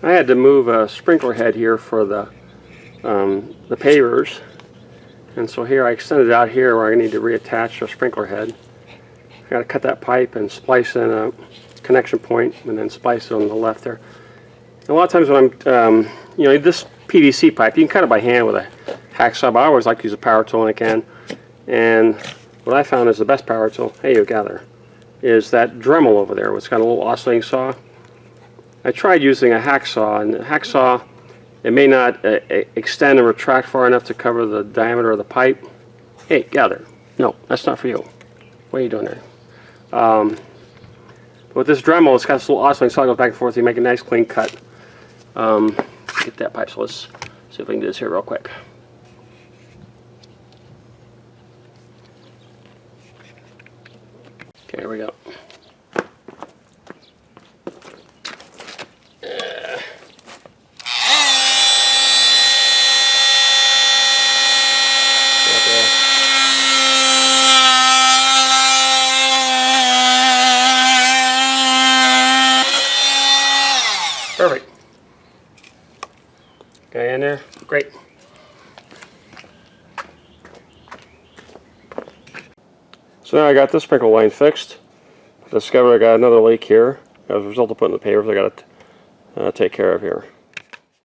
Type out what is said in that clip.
I had to move a sprinkler head here for the pavers, and so here I extended it out here where I need to reattach the sprinkler head. I got to cut that pipe and splice in a connection point, and then splice it on the left there. And a lot of times when I'm, this PVC pipe, you can cut it by hand with a hacksaw, but I always like to use a power tool when I can. And what I found is the best power tool, hey you gather, is that Dremel over there. It's got a little oscillating saw. I tried using a hacksaw, and the hacksaw, it may not extend and retract far enough to cover the diameter of the pipe. Hey, gather. No, that's not for you. What are you doing there? But with this Dremel, it's got this little oscillating saw that goes back and forth. You make a nice clean cut. Get that pipe, so let's see if we can do this here real quick. Okay, here we go. Perfect. Okay, in there. Great. So now I got this sprinkler line fixed. I discovered I got another leak here as a result of putting the pavers I got to take care of here.